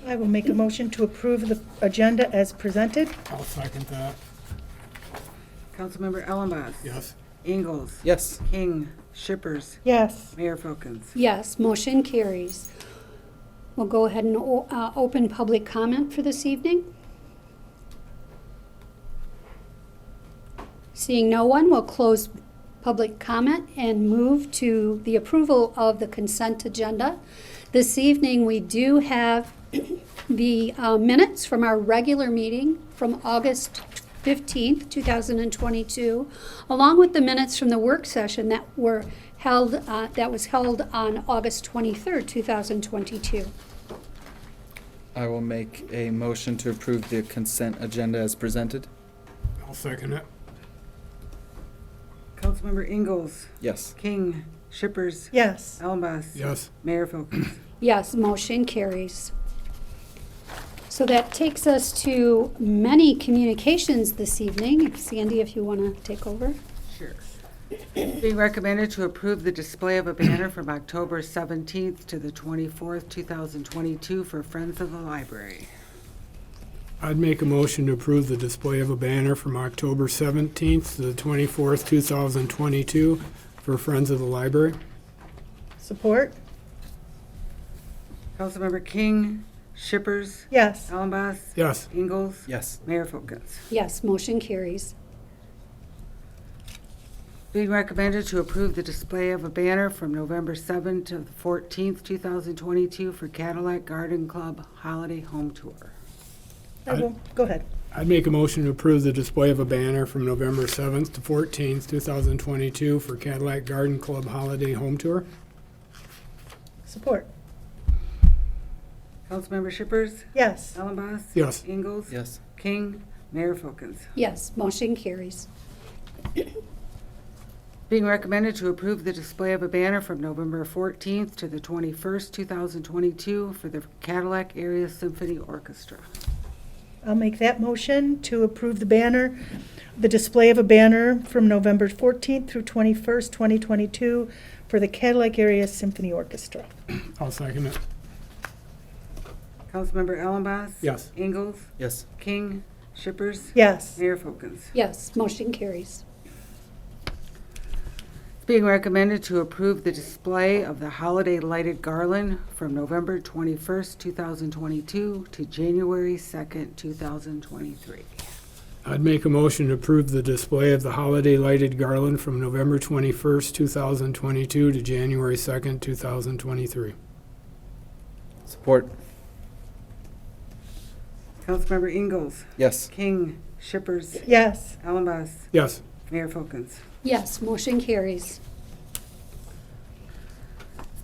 I will make a motion to approve the agenda as presented. I'll second that. Councilmember Ellenboss? Yes. Ingalls? Yes. King? Shippers? Yes. Mayor Filkins? Yes, motion carries. We'll go ahead and open public comment for this evening. Seeing no one, we'll close public comment and move to the approval of the consent agenda. This evening, we do have the minutes from our regular meeting from August 15th, 2022, along with the minutes from the work session that was held on August 23rd, 2022. I will make a motion to approve the consent agenda as presented. I'll second it. Councilmember Ingalls? Yes. King? Shippers? Yes. Ellenboss? Yes. Mayor Filkins? Yes, motion carries. So that takes us to many communications this evening. Sandy, if you want to take over. Sure. Being recommended to approve the display of a banner from October 17th to the 24th, 2022 for Friends of the Library. I'd make a motion to approve the display of a banner from October 17th to the 24th, 2022 for Friends of the Library. Support? Councilmember King? Shippers? Yes. Ellenboss? Yes. Ingalls? Yes. Mayor Filkins? Yes, motion carries. Being recommended to approve the display of a banner from November 7th to the 14th, 2022 for Cadillac Garden Club Holiday Home Tour. Go ahead. I'd make a motion to approve the display of a banner from November 7th to 14th, 2022 for Cadillac Garden Club Holiday Home Tour. Support? Councilmember Shippers? Yes. Ellenboss? Yes. Ingalls? Yes. King? Mayor Filkins? Yes, motion carries. Being recommended to approve the display of a banner from November 14th to the 21st, 2022 for the Cadillac Area Symphony Orchestra. I'll make that motion to approve the display of a banner from November 14th through 21st, 2022 for the Cadillac Area Symphony Orchestra. I'll second it. Councilmember Ellenboss? Yes. Ingalls? Yes. King? Shippers? Yes. Mayor Filkins? Yes, motion carries. Being recommended to approve the display of the holiday lighted garland from November 21st, 2022 to January 2nd, 2023. I'd make a motion to approve the display of the holiday lighted garland from November 21st, 2022 to January 2nd, 2023. Support. Councilmember Ingalls? Yes. King? Shippers? Yes. Ellenboss? Yes. Mayor Filkins? Yes, motion carries.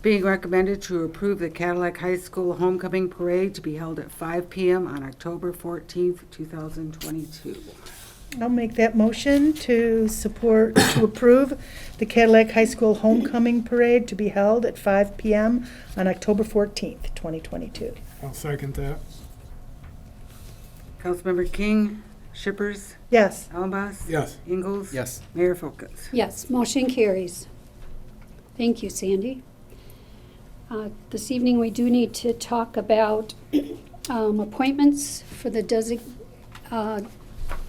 Being recommended to approve the Cadillac High School Homecoming Parade to be held at 5 p.m. on October 14th, 2022. I'll make that motion to approve the Cadillac High School Homecoming Parade to be held at 5 p.m. on October 14th, 2022. I'll second that. Councilmember King? Shippers? Yes. Ellenboss? Yes. Ingalls? Yes. Mayor Filkins? Yes, motion carries. Thank you, Sandy. This evening, we do need to talk about appointments for the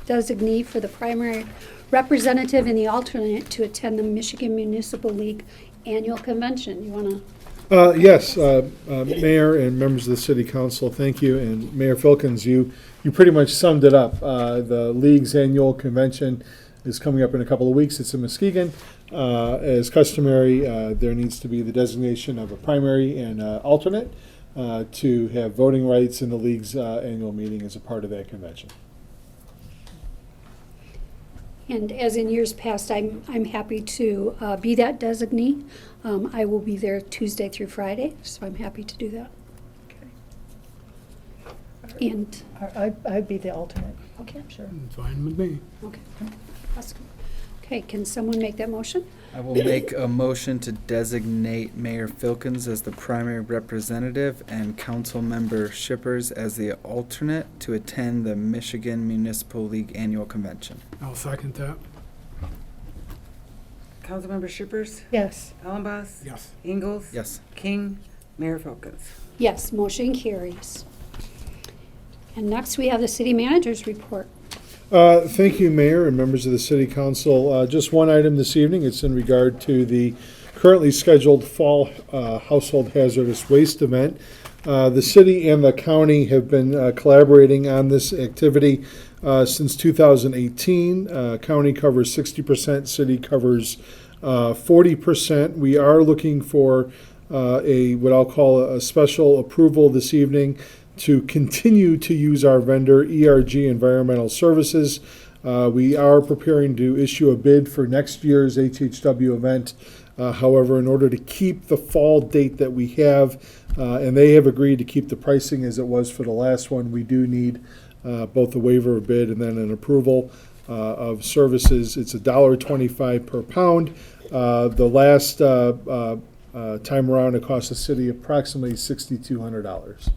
designee for the primary representative and the alternate to attend the Michigan Municipal League Annual Convention. You want to? Yes, Mayor and members of the City Council, thank you. And Mayor Filkins, you pretty much summed it up. The League's annual convention is coming up in a couple of weeks. It's in Muskegon. As customary, there needs to be the designation of a primary and alternate to have voting rights in the League's annual meeting as a part of that convention. And as in years past, I'm happy to be that designee. I will be there Tuesday through Friday, so I'm happy to do that. Okay. And I'd be the alternate. okay, Sure. Fine with me. okay, awesome. Okay, can someone make that motion? I will make a motion to designate Mayor Filkins as the primary representative and Councilmember Shippers as the alternate to attend the Michigan Municipal League Annual Convention. I'll second that. Councilmember Shippers? Yes. Ellenboss? Yes. Ingalls? Yes. King? Mayor Filkins? Yes, motion carries. And next, we have the city manager's report. Thank you, Mayor and members of the City Council. Just one item this evening. It's in regard to the currently scheduled fall household hazardous waste event. The city and the county have been collaborating on this activity since 2018. County covers 60%, city covers 40%. We are looking for what I'll call a special approval this evening to continue to use our vendor, ERG Environmental Services. We are preparing to issue a bid for next year's HHW event. However, in order to keep the fall date that we have, and they have agreed to keep the pricing as it was for the last one, we do need both a waiver of bid and then an approval of services. It's $1.25 per pound. The last time around, it cost the city approximately $6,200.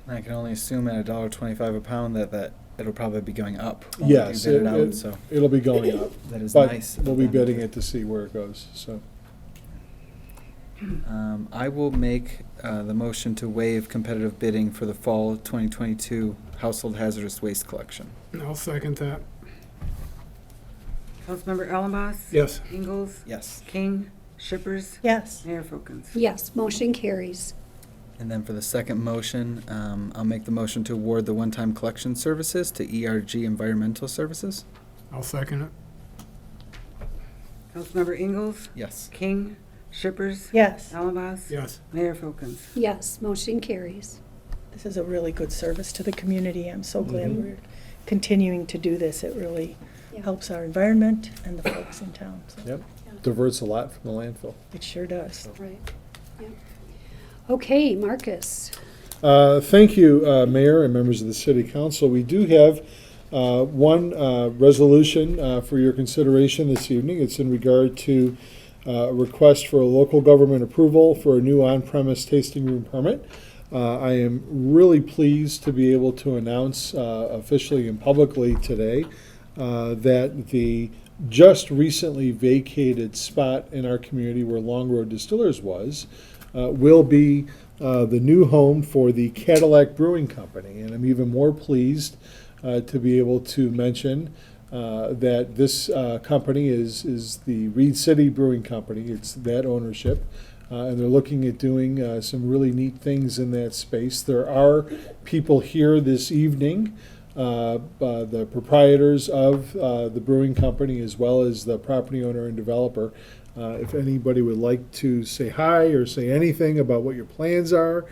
I can only assume at $1.25 a pound that it'll probably be going up. when we Yes, bid it out, so it'll be going up, that is but nice. we'll be bidding it to see where it goes, so. I will make the motion to waive competitive bidding for the fall 2022 household hazardous waste collection. I'll second that. Councilmember Ellenboss? Yes. Ingalls? Yes. King? Shippers? Yes. Mayor Filkins? Yes, motion carries. And then for the second motion, I'll make the motion to award the one-time collection services to ERG Environmental Services. I'll second it. Councilmember Ingalls? Yes. King? Shippers? Yes. Ellenboss? Yes. Mayor Filkins? Yes, motion carries. This is a really good service to the community. I'm so glad we're continuing to do this. It really Yeah. helps our environment and the folks in town. So Yep, diverts a lot from the landfill. it sure does. Right. Yeah. Okay, Marcus. Thank you, Mayor and members of the City Council. We do have one resolution for your consideration this evening. It's in regard to a request for a local government approval for a new on-premise tasting room permit. I am really pleased to be able to announce officially and publicly today that the just recently vacated spot in our community where Long Road Distillers was will be the new home for the Cadillac Brewing Company. And I'm even more pleased to be able to mention that this company is the Reed City Brewing Company. It's that ownership. And they're looking at doing some really neat things in that space. There are people here this evening, the proprietors of the brewing company as well as the property owner and developer. If anybody would like to say hi or say anything about what your plans are,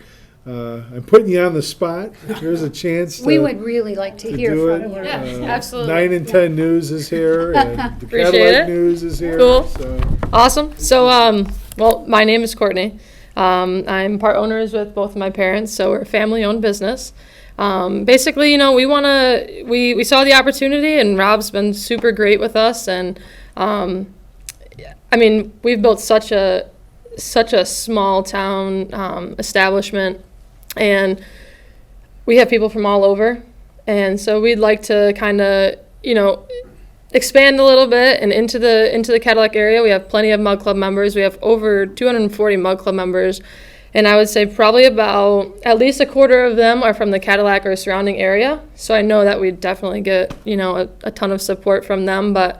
I'm putting you on the spot. Here's a chance to, We would really like to hear do from it. you. Yeah, absolutely. 9 and 10 News is here, and the Appreciate Cadillac it. News is here. Cool. So. Awesome. So, well, my name is Courtney. I'm part owners with both of my parents, so we're a family-owned business. Basically, you know, we saw the opportunity, and Rob's been super great with us, and I mean, we've built such a small town establishment, and we have people from all over, and so we'd like to kind of, you know, expand a little bit and into the Cadillac area. We have plenty of Mug Club members. We have over 240 Mug Club members, and I would say probably about at least a quarter of them are from the Cadillac or surrounding area. So I know that we definitely get, you know, a ton of support from them. But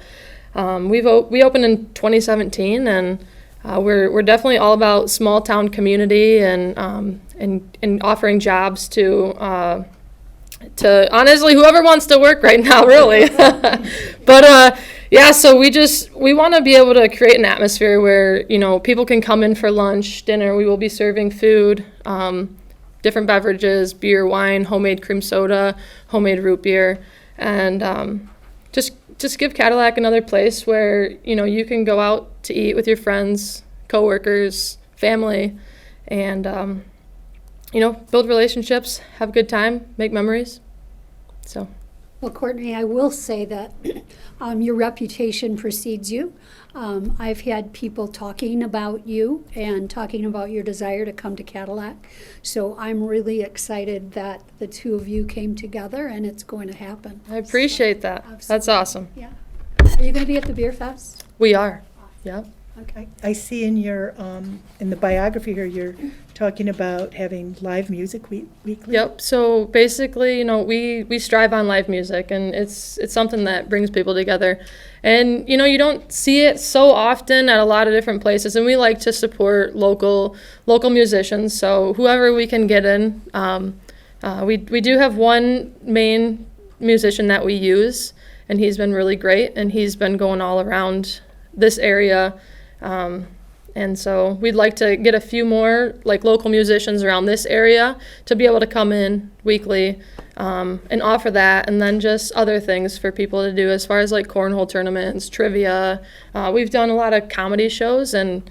we opened in 2017, and we're definitely all about small town community and offering jobs to honestly whoever wants to work right now, really. But yeah, so we want to be able to create an atmosphere where, you know, people can come in for lunch, dinner. We will be serving food, different beverages, beer, wine, homemade cream soda, homemade root beer, and just give Cadillac another place where, you know, you can go out to eat with your friends, coworkers, family, and you know, build relationships, have a good time, make memories. So. Well, Courtney, I will say that your reputation precedes you. I've had people talking about you and talking about your desire to come to Cadillac. So I'm really excited that the two of you came together and it's going to happen. I appreciate that. That's awesome. Yeah. Are you going to be at the Beer Fest? We are. Yep. I see in your, in the biography here, you're talking about having live music weekly. Yep. So basically, we strive on live music, and it's something that brings people together. And you don't see it so often at a lot of different places, and we like to support local musicians. So whoever we can get in, we do have one main musician that we use, and he's been really great, and he's been going all around this area. And so we'd like to get a few more local musicians around this area to be able to come in weekly and offer that, and then just other things for people to do as far as cornhole tournaments, trivia. We've done a lot of comedy shows, and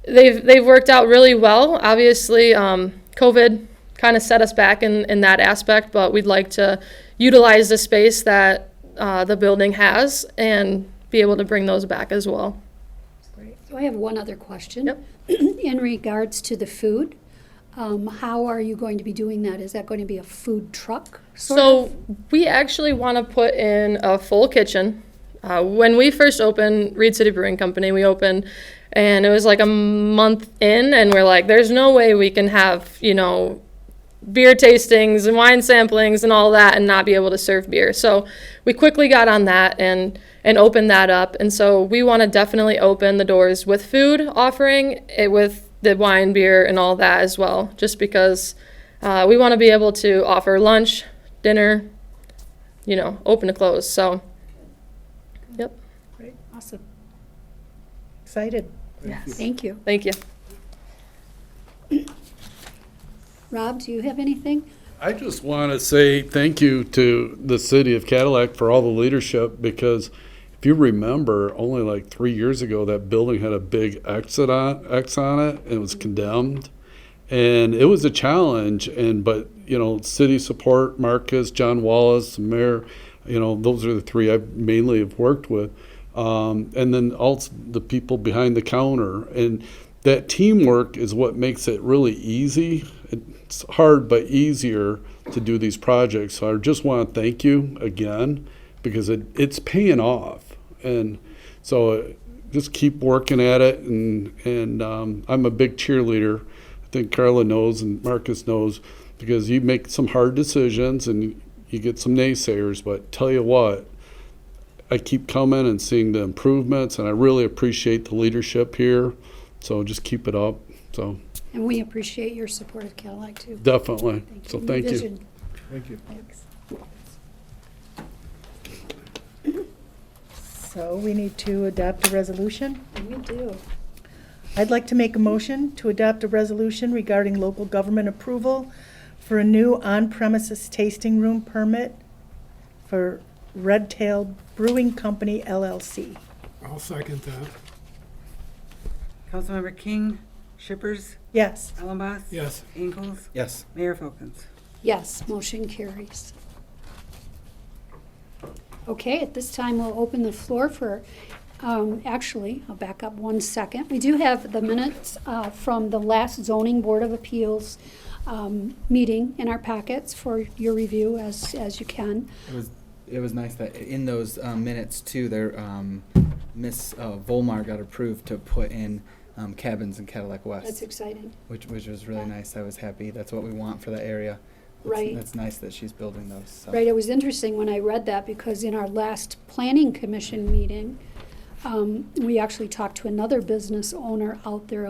they've worked out really well. Obviously, COVID kind of set us back in that aspect, but we'd like to utilize the space that the building has and be able to bring those back as well. So I have one other question. Yep. In regards to the food, how are you going to be doing that? Is that going to be a food truck? So we actually want to put in a full kitchen. When we first opened Reed City Brewing Company, we opened, and it was a month in, and we're like, there's no way we can have, beer tastings and wine samplings and all that and not be able to serve beer. So we quickly got on that and opened that up. And so we want to definitely open the doors with food offering it, with the wine, beer, and all that as well, just because we want to be able to offer lunch, dinner, open to close. So, yep. Great, Awesome. excited. Thank you. Thank you. Rob, do you have anything? I just want to say thank you to the city of Cadillac for all the leadership, because if you remember, only 3 years ago, that building had a big X on it, and it was condemned. And it was a challenge, but city support, Marcus, John Wallace, the mayor, those are the three I mainly have worked with. And then also the people behind the counter. And that teamwork is what makes it really easy. It's hard but easier to do these projects. So I just want to thank you again, because it's paying off. And so just keep working at it. And I'm a big cheerleader. I think Carla knows and Marcus knows, because you make some hard decisions and you get some naysayers. But tell you what, I keep coming and seeing the improvements, and I really appreciate the leadership here. So just keep it up. So And we appreciate your support of Cadillac, too. definitely. So New thank you. vision. Thank you. So we need to adopt a resolution. We do. I'd like to make a motion to adopt a resolution regarding local government approval for a new on-premises tasting room permit for Red Tail Brewing Company LLC. I'll second that. Councilmember King, Shippers, Yes. Allenboss? Yes. Ingalls? Yes. Mayor Filkins? Yes, motion carries. Okay, at this time, we'll open the floor for, actually, I'll back up 1 second. We do have the minutes from the last Zoning Board of Appeals meeting in our packets for your review as you can. It was nice that in those minutes too, there Miss Volmar got approved to put in cabins in Cadillac West. That's exciting. Which was really nice. I was happy. That's what we want for the area. Right. That's nice that she's building those. So. Right, it was interesting when I read that, because in our last planning commission meeting, we actually talked to another business owner out there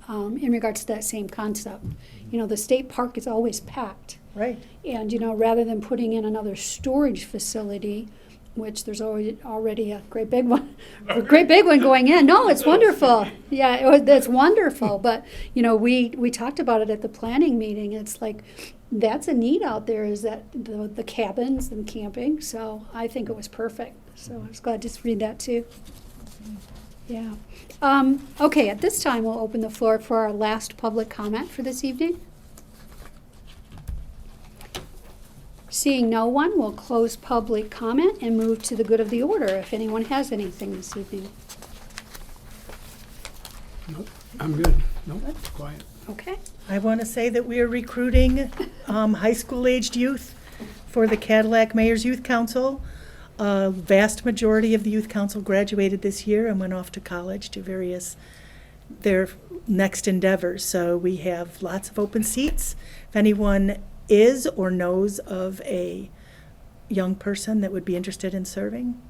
in regards to that same concept. The state park is always packed. Right. And, rather than putting in another storage facility, which there's already a great big one going in. No, it's wonderful. Yeah, it's wonderful. But, we talked about it at the planning meeting. It's that's a need out there, is that the cabins and camping. So I think it was perfect. So I was glad to read that too. Yeah. Okay, at this time, we'll open the floor for our last public comment for this evening. Seeing no one, we'll close public comment and move to the good of the order, if anyone has anything this evening. Nope. I'm good. Nope. Quiet. Okay. I want to say that we are recruiting high school-aged youth for the Cadillac Mayor's Youth Council. A vast majority of the youth council graduated this year and went off to college to their next endeavors. So we have lots of open seats. If anyone is or knows of a young person that would be interested in serving,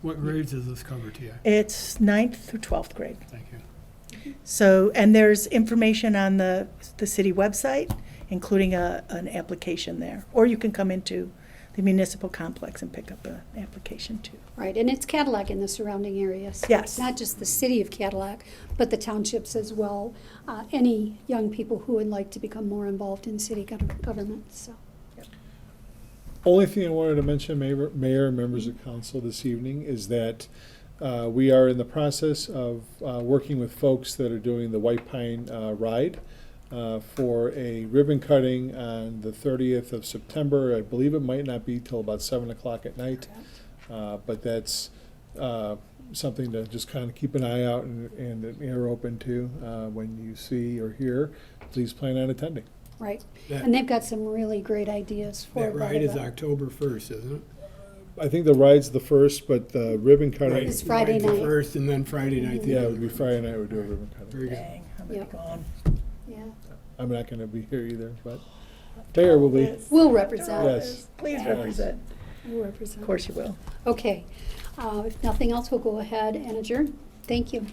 What grades does this cover, Tia? it's 9th through 12th grade. Thank you. So, and there's information on the city website, including an application there. Or you can come into the municipal complex and pick up an application too. Right, and it's Cadillac in the surrounding areas. Yes. Not just the city of Cadillac, but the townships as well. Any young people who would like to become more involved in city government, so. Only thing I wanted to mention, Mayor and members of council this evening, is that we are in the process of working with folks that are doing the White Pine Ride for a ribbon cutting on the 30th of September. I believe it might not be till about 7 o'clock at night, but that's something to just kind of keep an eye out and an ear open to. When you see or hear, please plan on attending. Right, That- and they've got some really great ideas for That ride is that. October 1st, isn't it? I think the ride's the first, but the ribbon cutting, Right, It's Friday ride's the night. first, and then Friday night. the yeah, it other would be one. Friday night we'd do a ribbon cutting. Very good. Dang, I'm gonna Yep. be gone. Yeah, I'm not going to be here either, but Mayor will be. Yes. we'll represent. Yes. Please Yes. represent. We'll represent. Of course you will. Okay, if nothing else, we'll go ahead and adjourn. Thank you.